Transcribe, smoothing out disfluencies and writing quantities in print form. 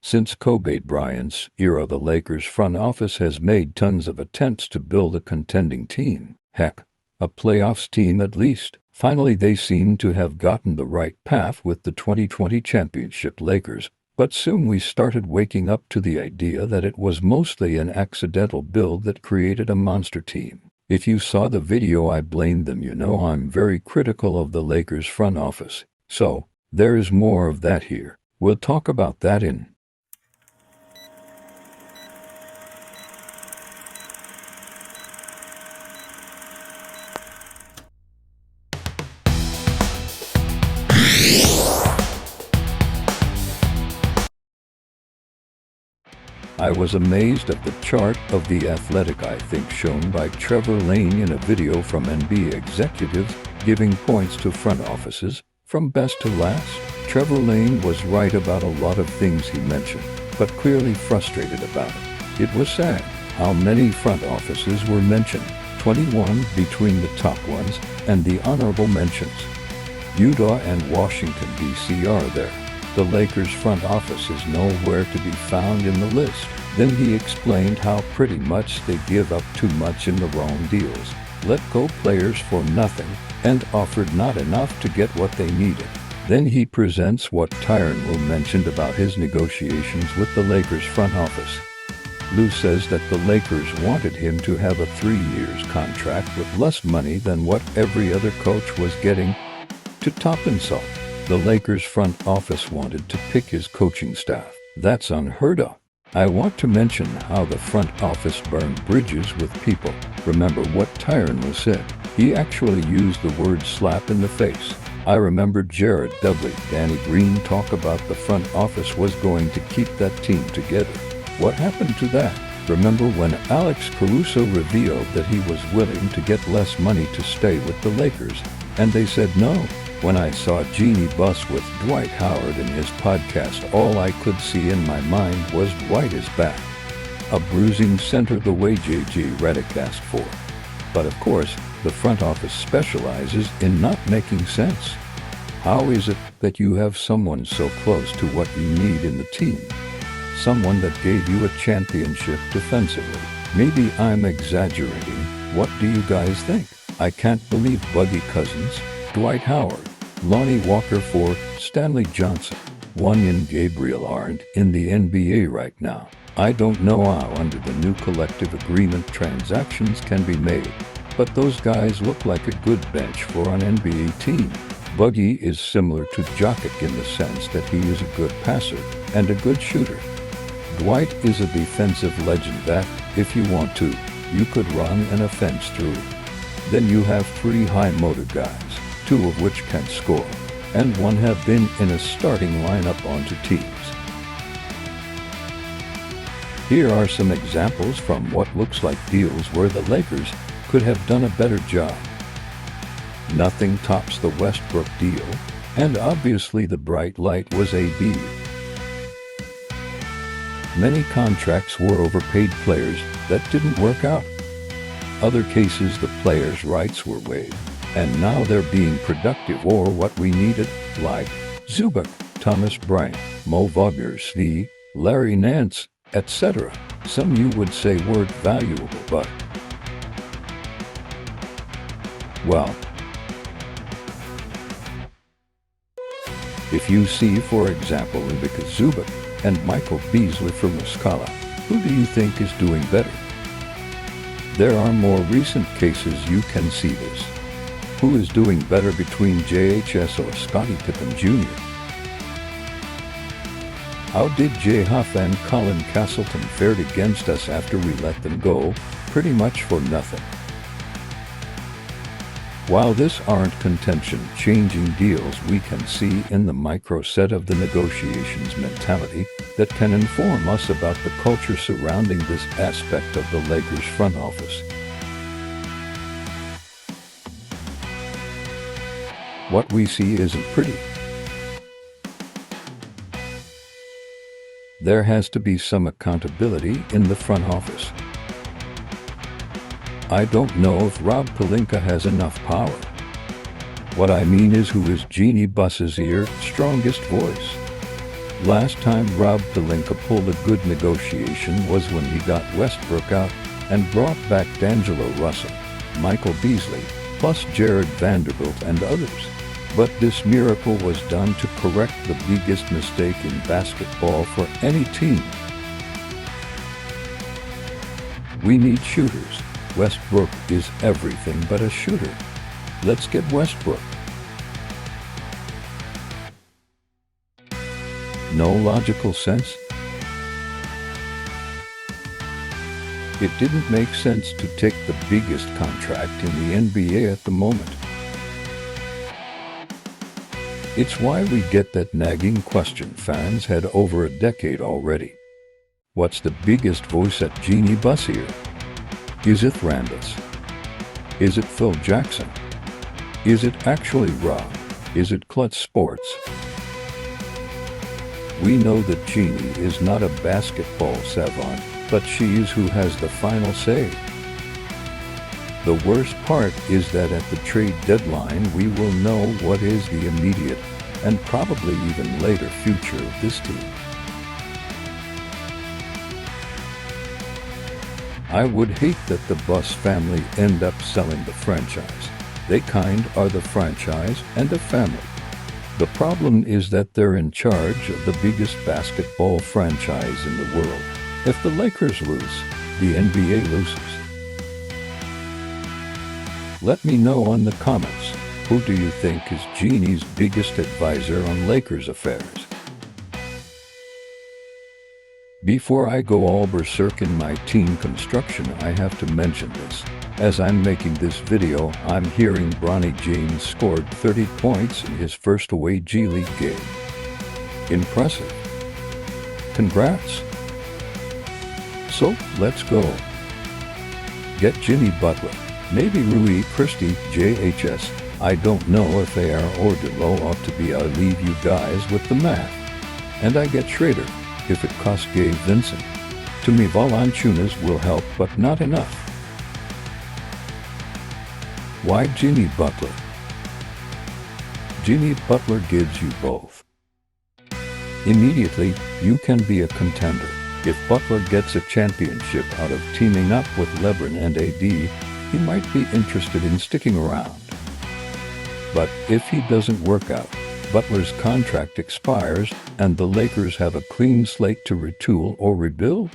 Since Kobe Bryant's era, the Lakers front office has made tons of attempts to build a contending team. Heck, a playoffs team at least. Finally, they seem to have gotten the right path with the 2020 championship Lakers, but soon we started waking up to the idea that it was mostly an accidental build that created a monster team. If you saw the video, I blamed them. You know, I'm very critical of the Lakers front office. So, there is more of that here. We'll talk about that in I was amazed at the chart of The Athletic, I think shown by Trevor Lane in a video from NBA executives giving points to front offices, from best to last. Trevor Lane was right about a lot of things he mentioned, but clearly frustrated about it. It was sad how many front offices were mentioned, 21 between the top ones and the honorable mentions. Utah and Washington, D.C. are there. The Lakers front office is nowhere to be found in the list. Then he explained how pretty much they give up too much in the wrong deals, let go players for nothing, and offered not enough to get what they needed. Then he presents what Tyronn Lue mentioned about his negotiations with the Lakers front office. Lue says that the Lakers wanted him to have a 3-year contract with less money than what every other coach was getting. To top insult, the Lakers front office wanted to pick his coaching staff. That's unheard of. I want to mention how the front office burned bridges with people. Remember what Tyronn Lue said. He actually used the word slap in the face. I remember Jared Dudley, Danny Green talk about the front office was going to keep that team together. What happened to that? Remember when Alex Caruso revealed that he was willing to get less money to stay with the Lakers, and they said no? When I saw Jeanie Buss with Dwight Howard in his podcast, all I could see in my mind was Dwight is back. A bruising center the way J.J. Redick asked for. But of course, the front office specializes in not making sense. How is it that you have someone so close to what you need in the team? Someone that gave you a championship defensively. Maybe I'm exaggerating. What do you guys think? I can't believe Boogie Cousins, Dwight Howard, Lonnie Walker Ford, Stanley Johnson, Wenyen Gabriel aren't in the NBA right now. I don't know how under the new collective agreement transactions can be made, but those guys look like a good bench for an NBA team. Boogie is similar to Jokic in the sense that he is a good passer and a good shooter. Dwight is a defensive legend that, if you want to, you could run an offense through. Then you have 3 high-motor guys, 2 of which can score, and 1 have been in a starting lineup onto teams. Here are some examples from what looks like deals where the Lakers could have done a better job. Nothing tops the Westbrook deal, and obviously the bright light was AD. Many contracts were overpaid players that didn't work out. Other cases, the players' rights were waived, and now they're being productive or what we needed, like Zubac, Thomas Bryant, Mo Wagner, Larry Nance, etc. Some you would say weren't valuable, but well, if you see, for example, Ivica Zubac and Michael Beasley from Muscala, who do you think is doing better? There are more recent cases you can see this. Who is doing better between JHS or Scottie Pippen Jr.? How did Jay Huff and Colin Castleton fared against us after we let them go? Pretty much for nothing. While this aren't contention-changing deals, we can see in the micro set of the negotiations mentality that can inform us about the culture surrounding this aspect of the Lakers front office. What we see isn't pretty. There has to be some accountability in the front office. I don't know if Rob Pelinka has enough power. What I mean is, who is Jeanie Buss's strongest voice? Last time Rob Pelinka pulled a good negotiation was when he got Westbrook out and brought back D'Angelo Russell, Michael Beasley, plus Jared Vanderbilt and others. But this miracle was done to correct the biggest mistake in basketball for any team. We need shooters. Westbrook is everything but a shooter. Let's get Westbrook. No logical sense? It didn't make sense to take the biggest contract in the NBA at the moment. It's why we get that nagging question fans had over a decade already. What's the biggest voice at Genie Bus here? Is it Randus? Is it Phil Jackson? Is it actually Rob? Is it Klutz Sports? We know that Jeannie is not a basketball savant, but she is who has the final say. The worst part is that at the trade deadline we will know what is the immediate and probably even later future of this team. I would hate that the Buss family end up selling the franchise. They kind are the franchise and a family. The problem is that they're in charge of the biggest basketball franchise in the world. If the Lakers lose, the NBA loses. Let me know in the comments, who do you think is Jeannie's biggest advisor on Lakers affairs? Before I go all berserk in my team construction, I have to mention this. As I'm making this video, I'm hearing Bronny James scored 30 points in his first away G League game. Impressive. Congrats. So, let's go. Get Jimmy Butler, maybe Rui Christie, JHS. I don't know if they are or Delo ought to be. I'll leave you guys with the math. And I get Schrader, if it costs Gabe Vincent. To me, Valanciunas will help, but not enough. Why Jimmy Butler? Jimmy Butler gives you both. Immediately, you can be a contender. If Butler gets a championship out of teaming up with LeBron and AD, he might be interested in sticking around. But if he doesn't work out, Butler's contract expires and the Lakers have a clean slate to retool or rebuild.